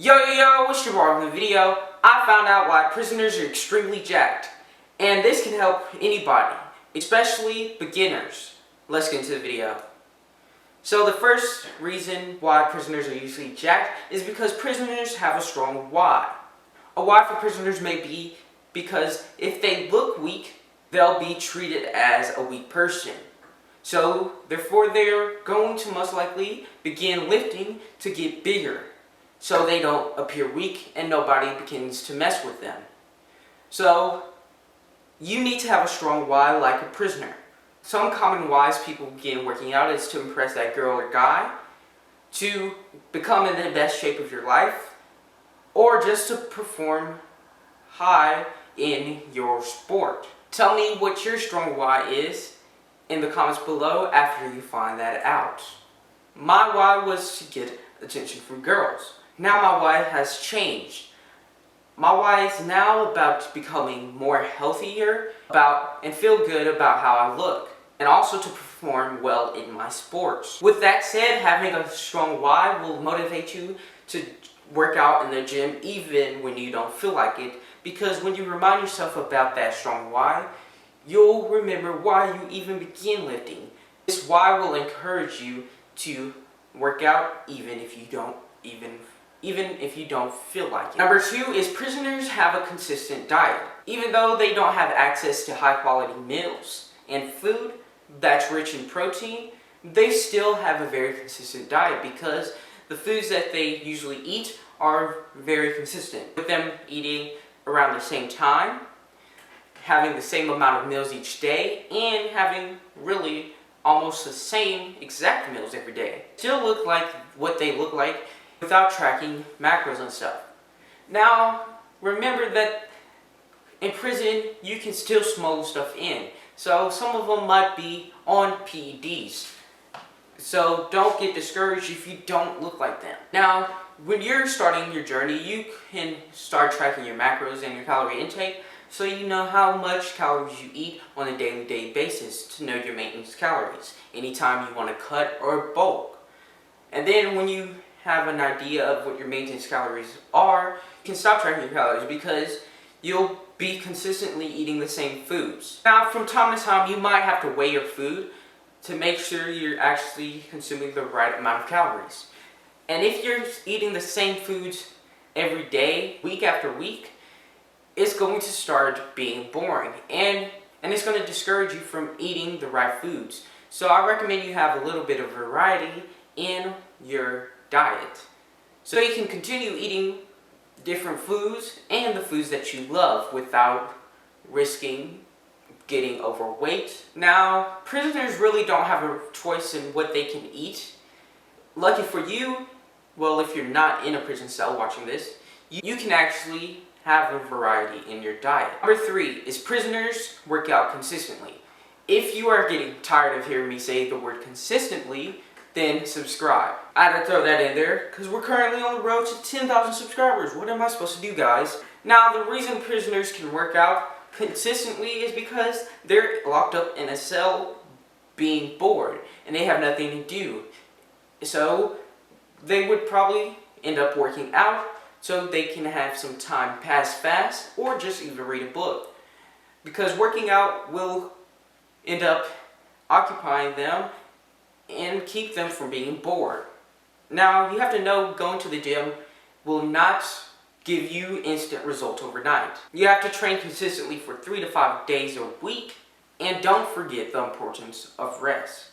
Yo, what's your bar? In the video, I found out why prisoners are extremely jacked. And this can help anybody, especially beginners. Let's get into the video. So the first reason why prisoners are usually jacked is because prisoners have a strong why. A why for prisoners may be because if they look weak, they'll be treated as a weak person. So therefore they're going to most likely begin lifting to get bigger, so they don't appear weak and nobody begins to mess with them. So you need to have a strong why like a prisoner. Some common whys people begin working out is to impress that girl or guy, to become in the best shape of your life, or just to perform high in your sport. Tell me what your strong why is in the comments below after you find that out. My why was to get attention from girls. Now my why has changed. My why is now about becoming more healthier and feel good about how I look, and also to perform well in my sports. With that said, having a strong why will motivate you to work out in the gym even when you don't feel like it, because when you remind yourself about that strong why, you'll remember why you even begin lifting. This why will encourage you to work out even if you don't feel like it. Number 2 is prisoners have a consistent diet. Even though they don't have access to high quality meals and food that's rich in protein, they still have a very consistent diet because the foods that they usually eat are very consistent. With them eating around the same time, having the same amount of meals each day, and having really almost the same exact meals every day. Still look like what they look like without tracking macros and stuff. Now, remember that in prison, you can still smuggle stuff in. So some of them might be on PEDs. So don't get discouraged if you don't look like them. Now, when you're starting your journey, you can start tracking your macros and your calorie intake so you know how much calories you eat on a day-to-day basis to know your maintenance calories anytime you want to cut or bulk. And then when you have an idea of what your maintenance calories are, you can stop tracking your calories because you'll be consistently eating the same foods. Now, from time to time, you might have to weigh your food to make sure you're actually consuming the right amount of calories. And if you're eating the same foods every day, week after week, it's going to start being boring, and it's going to discourage you from eating the right foods. So I recommend you have a little bit of variety in your diet so you can continue eating different foods and the foods that you love without risking getting overweight. Now, prisoners really don't have a choice in what they can eat. Lucky for you, well, if you're not in a prison cell watching this, you can actually have a variety in your diet. Number 3 is prisoners work out consistently. If you are getting tired of hearing me say the word consistently, then subscribe. I had to throw that in there because we're currently on the road to 10,000 subscribers. What am I supposed to do, guys? Now, the reason prisoners can work out consistently is because they're locked up in a cell being bored and they have nothing to do. So they would probably end up working out so they can have some time pass fast or just even read a book. Because working out will end up occupying them and keep them from being bored. Now, you have to know going to the gym will not give you instant results overnight. You have to train consistently for 3 to 5 days a week, and don't forget the importance of rest.